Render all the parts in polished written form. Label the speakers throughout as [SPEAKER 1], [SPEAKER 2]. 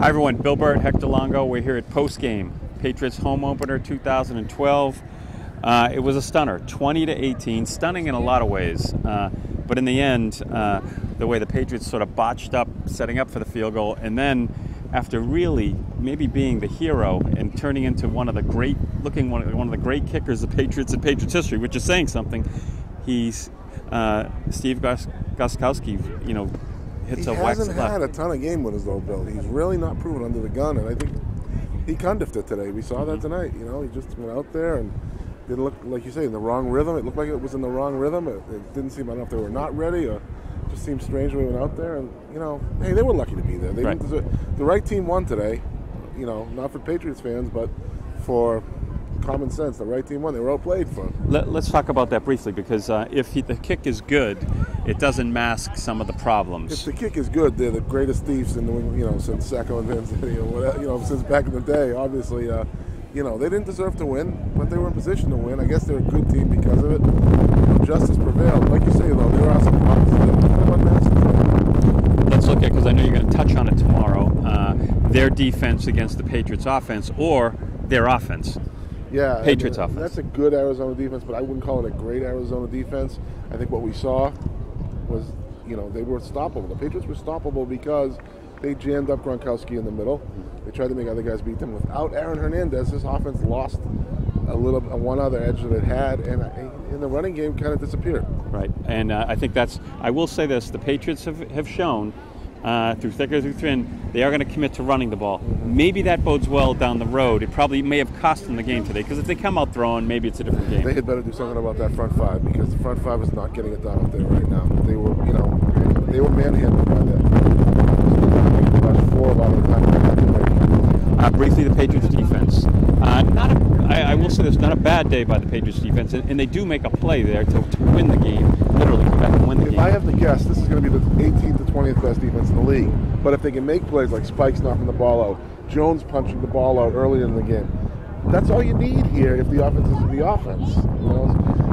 [SPEAKER 1] Hi everyone, Bill Burt, Hector Longo. We're here at postgame, Patriots home opener 2012. It was a stunner, 20-18, stunning in a lot of ways. But in the end, the way the Patriots sort of botched up, setting up for the field goal, and then after really maybe being the hero and turning into one of the great kickers of Patriots in Patriots history, which is saying something, he's Steve Gostkowski, hits a whack left.
[SPEAKER 2] He hasn't had a ton of game winners though, Bill. He's really not proven under the gun, and I think he condiffed it today. We saw that tonight. He just went out there and didn't look, like you say, in the wrong rhythm. It looked like it was in the wrong rhythm. It didn't seem, I don't know if they were not ready or just seemed strange when we went out there. And, hey, they were lucky to be there. They didn't deserve, the right team won today, not for Patriots fans, but for common sense. The right team won. They were outplayed for.
[SPEAKER 1] Let's talk about that briefly, because if the kick is good, it doesn't mask some of the problems.
[SPEAKER 2] If the kick is good, they're the greatest thieves in New England, since Sacco and Vanzetti, since back in the day. Obviously, they didn't deserve to win, but they were in position to win. I guess they're a good team because of it. Justice prevailed. Like you say, though, there are some problems that kind of unmasked.
[SPEAKER 1] Let's look at, because I know you're going to touch on it tomorrow, their defense against the Patriots offense, or their offense.
[SPEAKER 2] Yeah,
[SPEAKER 1] Patriots offense.
[SPEAKER 2] That's a good Arizona defense, but I wouldn't call it a great Arizona defense. I think what we saw was, they were stoppable. The Patriots were stoppable because they jammed up Gronkowski in the middle. They tried to make other guys beat them. Without Aaron Hernandez, this offense lost one other edge that it had, and in the running game kind of disappeared.
[SPEAKER 1] Right, and I think I will say this, the Patriots have shown through thick or through thin, they are going to commit to running the ball. Maybe that bodes well down the road. It probably may have cost them the game today, because if they come out throwing, maybe it's a different game.
[SPEAKER 2] They had better do something about that front five, because the front five is not getting it done up there right now. They were, they were manhandled by that. About 4 a lot of the time they had to break.
[SPEAKER 1] Briefly, the Patriots defense. I will say this, not a bad day by the Patriots defense, and they do make a play there to win the game, literally come back and win the game.
[SPEAKER 2] If I have to guess, this is going to be the 18th to 20th best defense in the league. But if they can make plays like Spike's knocking the ball out, Jones punching the ball out early in the game, that's all you need here if the offense is the offense.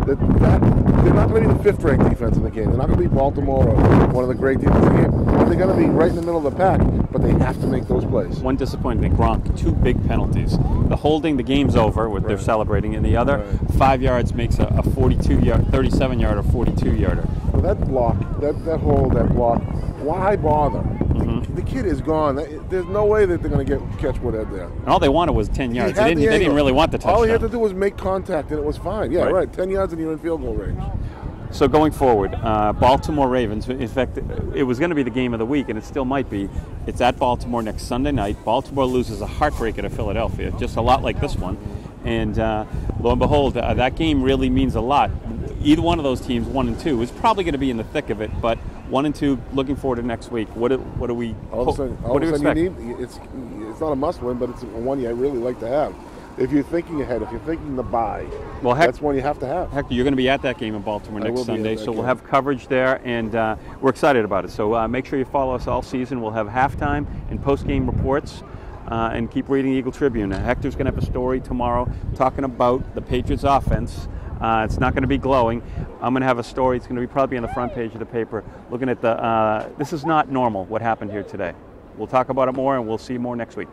[SPEAKER 2] They're not going to be the 5th-ranked defense in the game. They're not going to be Baltimore or one of the great defenses in the game. They're going to be right in the middle of the pack, but they have to make those plays.
[SPEAKER 1] One disappointment, Gronk, 2 big penalties. The holding, the game's over, what they're celebrating, and the other, 5 yards makes a 42-yard, 37-yard or 42-yarder.
[SPEAKER 2] Well, that block, that hold, that block, why bother? The kid is gone. There's no way that they're going to catch Woodhead there.
[SPEAKER 1] And all they wanted was 10 yards. They didn't really want the touchdown.
[SPEAKER 2] All he had to do was make contact, and it was fine. Yeah, right. 10 yards and you're in field goal range.
[SPEAKER 1] So going forward, Baltimore Ravens, in fact, it was going to be the game of the week, and it still might be. It's at Baltimore next Sunday night. Baltimore loses a heartbreaker to Philadelphia, just a lot like this one. And lo and behold, that game really means a lot. Either one of those teams, 1 and 2, is probably going to be in the thick of it, but 1 and 2, looking forward to next week. What do we?
[SPEAKER 2] All of a sudden you need. It's not a must-win, but it's one you really like to have. If you're thinking ahead, if you're thinking the bye, that's one you have to have.
[SPEAKER 1] Hector, you're going to be at that game in Baltimore next Sunday, so we'll have coverage there, and we're excited about it. So make sure you follow us all season. We'll have halftime and post-game reports, and keep reading Eagle Tribune. Hector's going to have a story tomorrow talking about the Patriots offense. It's not going to be glowing. I'm going to have a story. It's going to be probably on the front page of the paper, looking at this is not normal, what happened here today. We'll talk about it more, and we'll see you more next week.